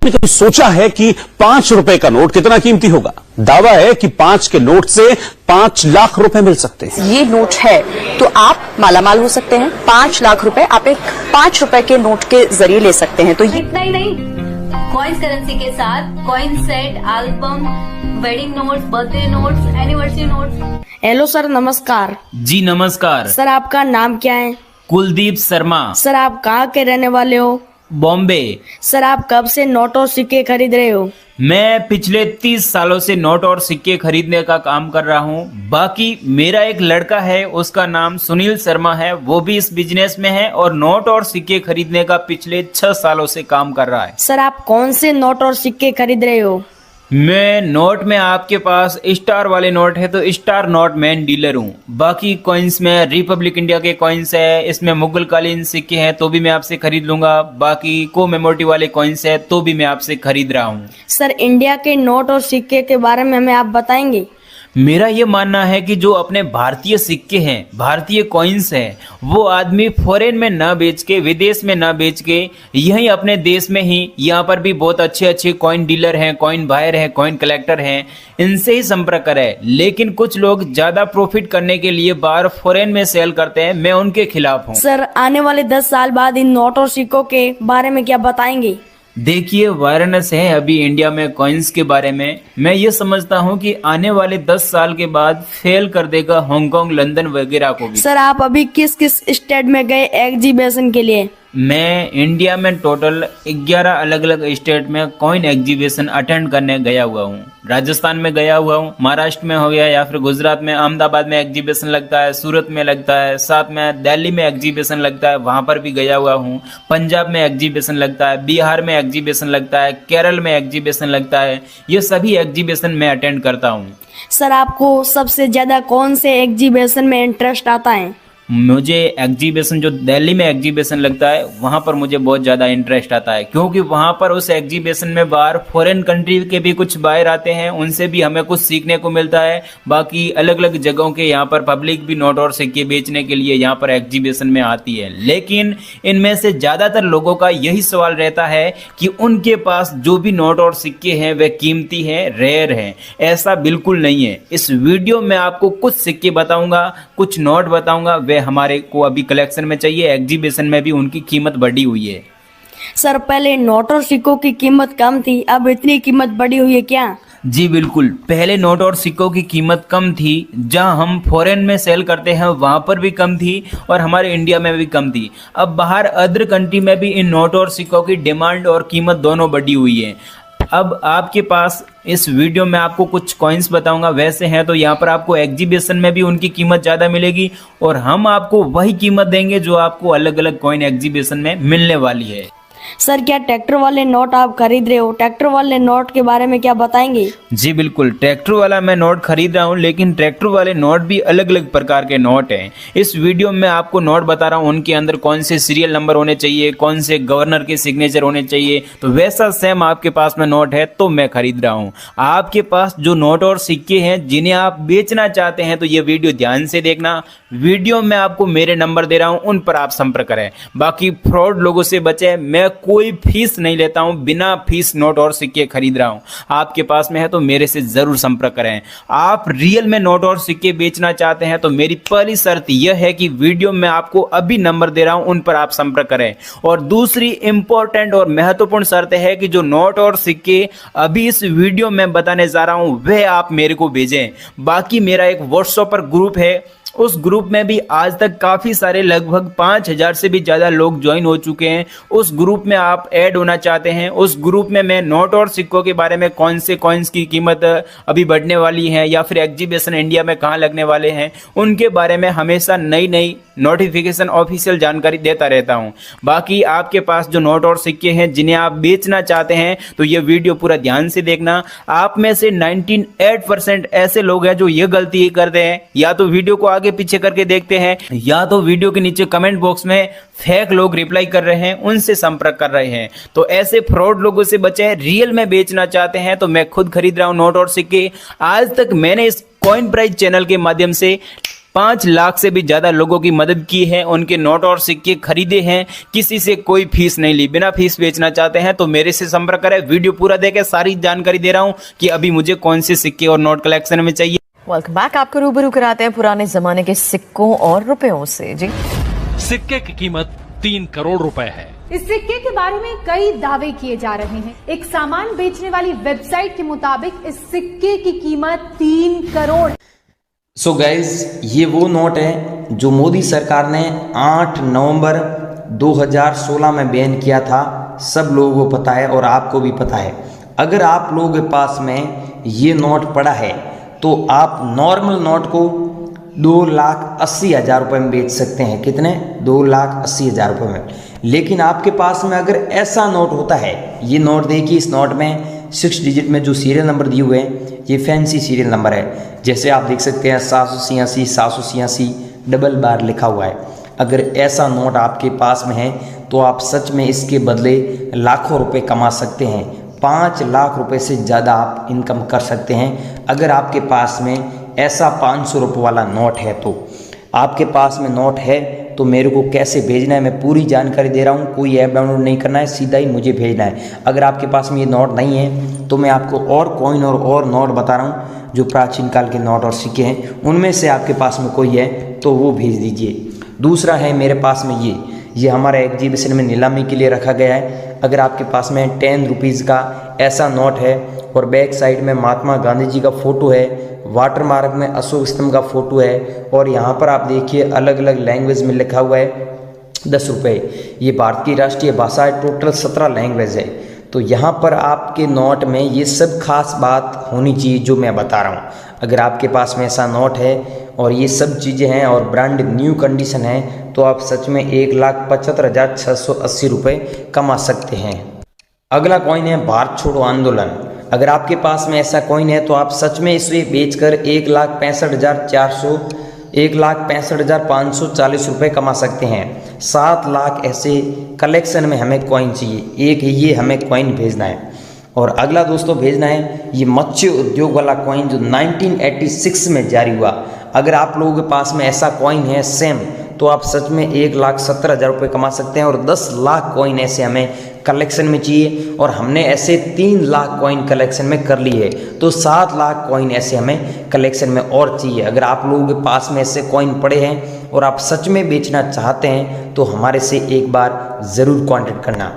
आपने कभी सोचा है कि 5 रुपए का नोट कितना कीमती होगा? दावा है कि 5 के नोट से 5 लाख रुपए मिल सकते हैं। ये नोट है तो आप मालामाल हो सकते हैं। 5 लाख रुपए आप एक 5 रुपए के नोट के जरिए ले सकते हैं। तो ये इतना ही नहीं, कॉइन्स करेंसी के साथ coin set, album, wedding notes, birthday notes, anniversary notes. Hello sir, नमस्कार। जी नमस्कार। सर आपका नाम क्या है? कुलदीप शर्मा। सर आप कहाँ के रहने वाले हो? बॉम्बे। सर आप कब से नोट और सिक्के खरीद रहे हो? मैं पिछले 30 सालों से नोट और सिक्के खरीदने का काम कर रहा हूँ। बाकी मेरा एक लड़का है, उसका नाम सुनील शर्मा है, वो भी इस बिजनेस में है और नोट और सिक्के खरीदने का पिछले 6 सालों से काम कर रहा है। सर आप कौन से नोट और सिक्के खरीद रहे हो? मैं नोट में आपके पास स्टार वाले नोट है तो स्टार नोट मैन डीलर हूँ। बाकी कॉइन्स में रिपब्लिक इंडिया के कॉइन्स है, इसमें मुगल कालीन सिक्के हैं तो भी मैं आपसे खरीद लूंगा। बाकी कोमेमोरेटिव वाले कॉइन्स है तो भी मैं आपसे खरीद रहा हूँ। सर इंडिया के नोट और सिक्के के बारे में हमें आप बताएंगे? मेरा ये मानना है कि जो अपने भारतीय सिक्के हैं, भारतीय कॉइन्स हैं, वो आदमी फॉरेन में ना बेच के, विदेश में ना बेच के, यहीं अपने देश में ही, यहाँ पर भी बहुत अच्छे अच्छे कॉइन डीलर हैं, कॉइन बायर हैं, कॉइन कलेक्टर हैं, इनसे ही संपर्क करें। लेकिन कुछ लोग ज्यादा प्रॉफिट करने के लिए बाहर फॉरेन में सेल करते हैं, मैं उनके खिलाफ हूँ। सर आने वाले 10 साल बाद इन नोट और सिक्कों के बारे में क्या बताएंगे? देखिए, वायरनेस है अभी इंडिया में कॉइन्स के बारे में। मैं ये समझता हूँ कि आने वाले 10 साल के बाद फेल कर देगा हांगकांग, लंदन वगैरह को भी। सर आप अभी किस किस स्टेट में गए एग्जीबिशन के लिए? मैं इंडिया में टोटल 11 अलग अलग स्टेट में कॉइन एग्जीबिशन अटेंड करने गया हुआ हूँ। राजस्थान में गया हुआ हूँ, महाराष्ट्र में हो गया, या फिर गुजरात में अहमदाबाद में एग्जीबिशन लगता है, सूरत में लगता है, साथ में दिल्ली में एग्जीबिशन लगता है, वहां पर भी गया हुआ हूँ। पंजाब में एग्जीबिशन लगता है, बिहार में एग्जीबिशन लगता है, केरल में एग्जीबिशन लगता है। ये सभी एग्जीबिशन मैं अटेंड करता हूँ। सर आपको सबसे ज्यादा कौन से एग्जीबिशन में इंटरेस्ट आता है? मुझे एग्जीबिशन, जो दिल्ली में एग्जीबिशन लगता है, वहां पर मुझे बहुत ज्यादा इंटरेस्ट आता है, क्योंकि वहां पर उस एग्जीबिशन में बाहर फॉरेन कंट्री के भी कुछ बायर आते हैं, उनसे भी हमें कुछ सीखने को मिलता है। बाकी अलग अलग जगहों के यहाँ पर पब्लिक भी नोट और सिक्के बेचने के लिए यहाँ पर एग्जीबिशन में आती है। लेकिन इनमें से ज्यादातर लोगों का यही सवाल रहता है कि उनके पास जो भी नोट और सिक्के हैं वे कीमती हैं, रेयर हैं। ऐसा बिल्कुल नहीं है। इस वीडियो में आपको कुछ सिक्के बताऊंगा, कुछ नोट बताऊंगा, वे हमारे को अभी कलेक्शन में चाहिए। एग्जीबिशन में भी उनकी कीमत बढ़ी हुई है। सर पहले नोट और सिक्कों की कीमत कम थी, अब इतनी कीमत बढ़ी हुई है क्या? जी बिल्कुल, पहले नोट और सिक्कों की कीमत कम थी, जहां हम फॉरेन में सेल करते हैं वहां पर भी कम थी और हमारे इंडिया में भी कम थी। अब बाहर अदर कंट्री में भी इन नोट और सिक्कों की डिमांड और कीमत दोनों बढ़ी हुई है। अब आपके पास इस वीडियो में आपको कुछ कॉइन्स बताऊंगा, वैसे हैं तो यहाँ पर आपको एग्जीबिशन में भी उनकी कीमत ज़्यादा मिलेगी और हम आपको वही कीमत देंगे जो आपको अलग अलग कॉइन एग्जीबिशन में मिलने वाली है। सर क्या ट्रैक्टर वाले नोट आप खरीद रहे हो? ट्रैक्टर वाले नोट के बारे में क्या बताएंगे? जी बिल्कुल, ट्रैक्टर वाला मैं नोट खरीद रहा हूँ, लेकिन ट्रैक्टर वाले नोट भी अलग अलग प्रकार के नोट हैं। इस वीडियो में आपको नोट बता रहा हूँ, उनके अंदर कौन से सीरियल नंबर होने चाहिए, कौन से गवर्नर के सिग्नेचर होने चाहिए। तो वैसा सेम आपके पास में नोट है तो मैं खरीद रहा हूँ। आपके पास जो नोट और सिक्के हैं जिन्हें आप बेचना चाहते हैं तो ये वीडियो ध्यान से देखना। वीडियो में आपको मेरे नंबर दे रहा हूँ, उन पर आप संपर्क करें। बाकी फ्रॉड लोगों से बचे। मैं कोई फीस नहीं लेता हूं, बिना फीस नोट और सिक्के खरीद रहा हूं। आपके पास में है तो मेरे से जरूर संपर्क करें। आप रियल में नोट और सिक्के बेचना चाहते हैं तो मेरी पहली शर्त यह है कि वीडियो में आपको अभी नंबर दे रहा हूं, उन पर आप संपर्क करें। और दूसरी इंपॉर्टेंट और महत्वपूर्ण शर्त है कि जो नोट और सिक्के अभी इस वीडियो में बताने जा रहा हूं वह आप मेरे को भेजें। बाकी मेरा एक व्हाट्सएप पर ग्रुप है, उस ग्रुप में भी आज तक काफी सारे लगभग 5000 से भी ज्यादा लोग ज्वाइन हो चुके हैं। उस ग्रुप में आप ऐड होना चाहते हैं, उस ग्रुप में मैं नोट और सिक्कों के बारे में, कौन से कॉइन्स की कीमत अभी बढ़ने वाली है या फिर एग्जीबिशन इंडिया में कहाँ लगने वाले हैं, उनके बारे में हमेशा नई नई नोटिफिकेशन ऑफिशियल जानकारी देता रहता हूं। बाकी आपके पास जो नोट और सिक्के हैं जिन्हें आप बेचना चाहते हैं तो ये वीडियो पूरा ध्यान से देखना। आप में से 98% ऐसे लोग हैं जो ये गलती करते हैं, या तो वीडियो को आगे पीछे करके देखते हैं या तो वीडियो के नीचे कमेंट बॉक्स में फेक लोग रिप्लाई कर रहे हैं, उनसे संपर्क कर रहे हैं। तो ऐसे फ्रॉड लोगों से बचें। रियल में बेचना चाहते हैं तो मैं खुद खरीद रहा हूं नोट और सिक्के। आज तक मैंने इस कॉइन प्राइस चैनल के माध्यम से 5 लाख से भी ज्यादा लोगों की मदद की है, उनके नोट और सिक्के खरीदे हैं, किसी से कोई फीस नहीं ली। बिना फीस बेचना चाहते हैं तो मेरे से संपर्क करें। वीडियो पूरा देखें, सारी जानकारी दे रहा हूं कि अभी मुझे कौन से सिक्के और नोट कलेक्शन में चाहिए। Welcome back. आपको रूबरू कराते हैं पुराने जमाने के सिक्कों और रुपयों से। जी, सिक्के की कीमत 3 करोड़ रुपए है। इस सिक्के के बारे में कई दावे किए जा रहे हैं। एक सामान बेचने वाली वेबसाइट के मुताबिक इस सिक्के की कीमत 3 करोड़। सो गाइज, ये वो नोट है जो मोदी सरकार ने 8 नवंबर 2016 में बैन किया था। सब लोगों को पता है और आपको भी पता है। अगर आप लोगों के पास में ये नोट पड़ा है तो आप नॉर्मल नोट को 2,80,000 रुपये में बेच सकते हैं। कितने? 2,80,000 रुपये में। लेकिन आपके पास में अगर ऐसा नोट होता है, ये नोट देखिए, इस नोट में 6 डिजिट में जो सीरियल नंबर दिए हुए हैं ये फैंसी सीरियल नंबर है। जैसे आप देख सकते हैं 786 786 डबल बार लिखा हुआ है। अगर ऐसा नोट आपके पास में है तो आप सच में इसके बदले लाखों रुपए कमा सकते हैं। 5 लाख रुपए से ज़्यादा आप इनकम कर सकते हैं अगर आपके पास में ऐसा 500 रुपये वाला नोट है। तो आपके पास में नोट है तो मेरे को कैसे भेजना है मैं पूरी जानकारी दे रहा हूँ। कोई ऐप डाउनलोड नहीं करना है, सीधा ही मुझे भेजना है। अगर आपके पास में ये नोट नहीं है तो मैं आपको और कॉइन और नोट बता रहा हूँ जो प्राचीन काल के नोट और सिक्के हैं, उनमें से आपके पास में कोई है तो वो भेज दीजिए। दूसरा है मेरे पास में ये हमारा एग्जीबिशन में नीलामी के लिए रखा गया है। अगर आपके पास में 10 रुपीज़ का ऐसा नोट है और बैक साइड में महात्मा गांधी जी का फ़ोटो है, वाटर मार्क में अशोक स्तंभ का फ़ोटो है और यहाँ पर आप देखिए अलग अलग लैंग्वेज में लिखा हुआ है 10 रुपये। ये भारत की राष्ट्रीय भाषा है, टोटल 17 लैंग्वेज है। तो यहाँ पर आपके नोट में ये सब खास बात होनी चाहिए जो मैं बता रहा हूँ। अगर आपके पास में ऐसा नोट है और ये सब चीज़ें हैं और ब्रांड न्यू कंडीशन है तो आप सच में 1,75,680 रुपये कमा सकते हैं। अगला कॉइन है भारत छोड़ो आंदोलन। अगर आपके पास में ऐसा कॉइन है तो आप सच में इसे बेचकर 1,65,540 रुपये कमा सकते हैं। 7 लाख ऐसे कलेक्शन में हमें कॉइन चाहिए। एक ये हमें कॉइन भेजना है। और अगला दोस्तों भेजना है ये मत्स्य उद्योग वाला कॉइन जो 1986 में जारी हुआ। अगर आप लोगों के पास में ऐसा कॉइन है सेम तो आप सच में 1,70,000 रुपये कमा सकते हैं। और 10 लाख कॉइन ऐसे हमें कलेक्शन में चाहिए और हमने ऐसे 3 लाख कॉइन कलेक्शन में कर ली है तो 7 लाख कॉइन ऐसे हमें कलेक्शन में और चाहिए। अगर आप लोगों के पास में ऐसे कॉइन पड़े हैं और आप सच में बेचना चाहते हैं तो हमारे से एक बार ज़रूर कांटेक्ट करना।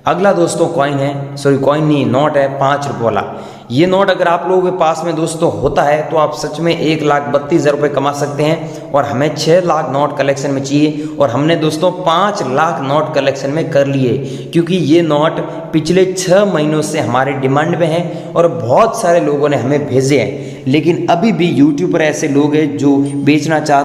अगला दोस्तों कॉइन है, कॉइन नहीं, नोट है 5 रुपये वाला। ये नोट अगर आप लोगों के पास में दोस्तों होता है तो आप सच में 1,32,000 रुपये कमा सकते हैं। और हमें 6 लाख नोट कलेक्शन में चाहिए और हमने दोस्तों 5 लाख नोट कलेक्शन में कर लिए क्योंकि ये नोट पिछले 6 महीनों से हमारे डिमांड में है और बहुत सारे लोगों ने हमें भेजे हैं। लेकिन अभी भी यूट्यूब पर ऐसे लोग हैं जो बेचना चाहते